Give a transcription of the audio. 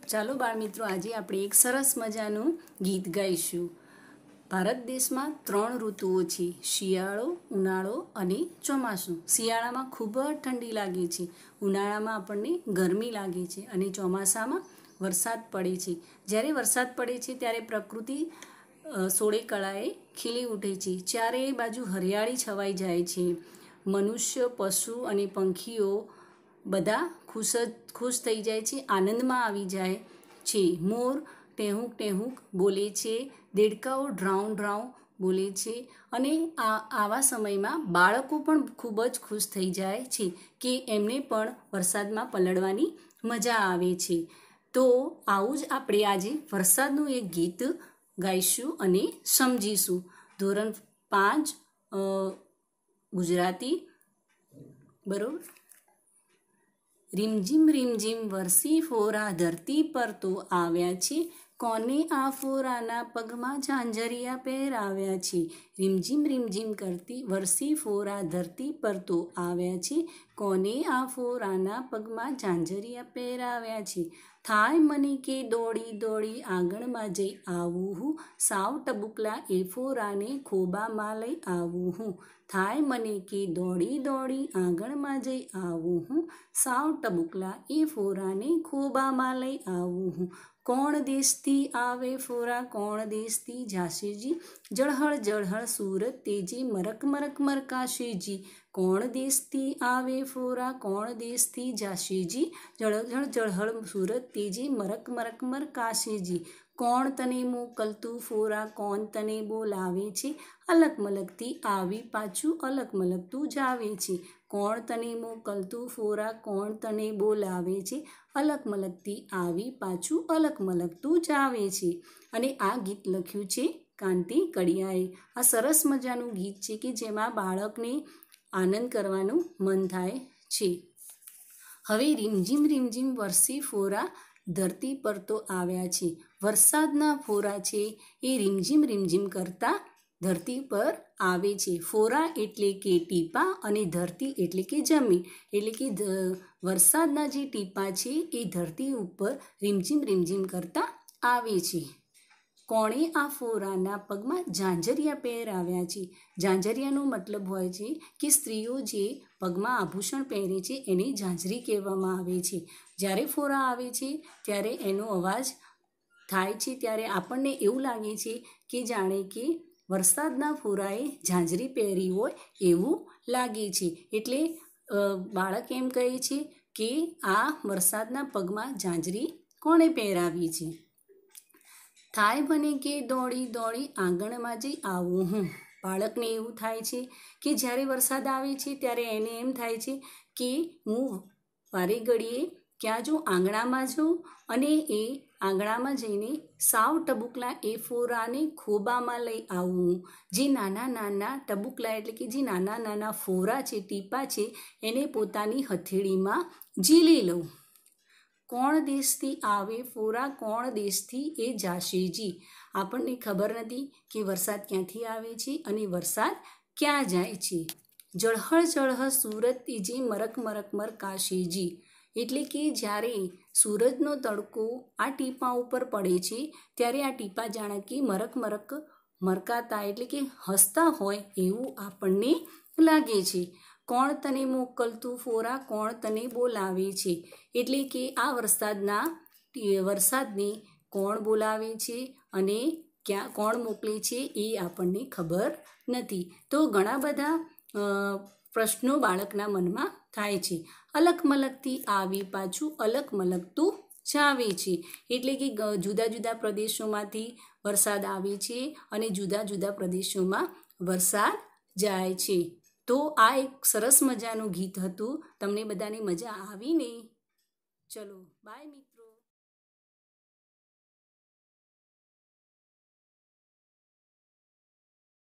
ચાલો બાળમિત્રો, આજે આપણે એક સરસ મજાનું ગીત ગાઈશું. ભારત દેશમાં 3 ઋતુઓ છે: શિયાળો, ઉનાળો અને ચોમાસું. શિયાળામાં ખૂબ જ ઠંડી લાગે છે, ઉનાળામાં આપણને ગરમી લાગે છે અને ચોમાસામાં વરસાદ પડે છે. જ્યારે વરસાદ પડે છે ત્યારે પ્રકૃતિ સોળે કળાએ ખીલી ઉઠે છે, ચારે બાજુ હરિયાળી છવાઈ જાય છે. મનુષ્ય, પશુ અને પંખીઓ બધા ખુશ થઈ જાય છે, આનંદમાં આવી જાય છે. મોર ટેહુક ટેહુક બોલે છે, દેડકાઓ ડ્રાઉં ડ્રાઉં બોલે છે અને આવા સમયમાં બાળકો પણ ખૂબ જ ખુશ થઈ જાય છે કે એમને પણ વરસાદમાં પલળવાની મજા આવે છે. તો આવું જ આપણે આજે વરસાદનું એક ગીત ગાઈશું અને સમજીશું. ધોરણ 5 ગુજરાતી, બરોબર. રીમઝીમ વરસી ફોરા ધરતી પર તો આવ્યા છે, કોને આ ફોરાના પગમાં ઝાંઝરિયા પહેરાવ્યા છે. રીમઝીમ કરતી વરસી ફોરા ધરતી પર તો આવ્યા છે, કોને આ ફોરાના પગમાં ઝાંઝરિયા પહેરાવ્યા છે. થાય મને કે દોડી દોડી આંગણમાં જઈ આવું હું, સાવ ટબુકલા એ ફોરાને ખોબામાં લઈ આવું હું. થાય મને કે દોડી દોડી આંગણમાં જઈ આવું હું, સાવ ટબુકલા એ ફોરાને ખોબામાં લઈ આવું હું. કોણ દેશથી આવે ફોરા, કોણ દેશથી જાશેજી, જળહળ જળહળ સુરત તેજી મરક મરક મરકાશેજી. કોણ દેશથી આવે ફોરા, કોણ દેશથી જાશેજી, જળહળ જળહળ સુરત તેજી મરક મરક મરકાશેજી. કોણ તને મોકલતું ફોરા, કોણ તને બોલાવે છે, અલક મલકથી આવી પાછું અલક મલકતું જાવે છે. કોણ તને મોકલતું ફોરા, કોણ તને બોલાવે છે, અલક મલકથી આવી પાછું અલક મલકતું જાવે છે. અને આ ગીત લખ્યું છે કાંતિ કડિયાએ. આ સરસ મજાનું ગીત છે કે જેમાં બાળકને આનંદ કરવાનું મન થાય છે. હવે રીમઝીમ વરસી ફોરા ધરતી પર તો આવ્યા છે. વરસાદના ફોરા છે એ રીમઝીમ કરતા ધરતી પર આવે છે. ફોરા એટલે કે ટીપા અને ધરતી એટલે કે જમીન. એટલે કે વરસાદના જે ટીપા છે એ ધરતી ઉપર રીમઝીમ કરતા આવે છે. કોણે આ ફોરાના પગમાં ઝાંઝરિયા પહેરાવ્યા છે. ઝાંઝરિયાનો મતલબ હોય છે કે સ્ત્રીઓ જે પગમાં આભૂષણ પહેરે છે એને ઝાંઝરી કહેવામાં આવે છે. જ્યારે ફોરા આવે છે ત્યારે એનો અવાજ થાય છે ત્યારે આપણને એવું લાગે છે કે જાણે કે વરસાદના ફોરાએ ઝાંઝરી પહેરી હોય એવું લાગે છે. એટલે બાળક એમ કહે છે કે આ વરસાદના પગમાં ઝાંઝરી કોણે પહેરાવી છે. થાય બને કે દોડી દોડી આંગણમાં જઈ આવું હું. બાળકને એવું થાય છે કે જ્યારે વરસાદ આવે છે ત્યારે એને એમ થાય છે કે હું વારે ઘડીએ ક્યાં જો આંગણામાં જાઉં અને એ આંગણામાં જઈને સાવ ટબુકલા એ ફોરાને ખોબામાં લઈ આવું. જે નાના ટબુકલા એટલે કે જે નાના ફોરા છે, ટીપા છે, એને પોતાની હથેળીમાં ઝીલી લઉં. કોણ દેશથી આવે ફોરા, કોણ દેશથી એ જાશેજી. આપણને ખબર નથી કે વરસાદ ક્યાંથી આવે છે અને વરસાદ ક્યાં જાય છે. જળહળ જળહળ સુરત તેજી મરક મરક મરકાશેજી. એટલે કે જ્યારે સૂરજનો તડકો આ ટીપા ઉપર પડે છે ત્યારે આ ટીપા જાણે કે મરક મરક મરકાતા એટલે કે હસતા હોય એવું આપણને લાગે છે. કોણ તને મોકલતું ફોરા, કોણ તને બોલાવે છે. એટલે કે આ વરસાદને કોણ બોલાવે છે અને ક્યાં કોણ મોકલે છે એ આપણને ખબર નથી. તો ઘણા બધા પ્રશ્નો બાળકના મનમાં થાય છે. અલક મલકથી આવી પાછું અલક મલકતું જાવે છે. એટલે કે જુદા જુદા પ્રદેશોમાંથી વરસાદ આવે છે અને જુદા જુદા પ્રદેશોમાં વરસાદ જાય છે. તો આ એક સરસ મજાનું ગીત હતું. તમને બધાને મજા આવી ને? ચલો બાય મિત્રો.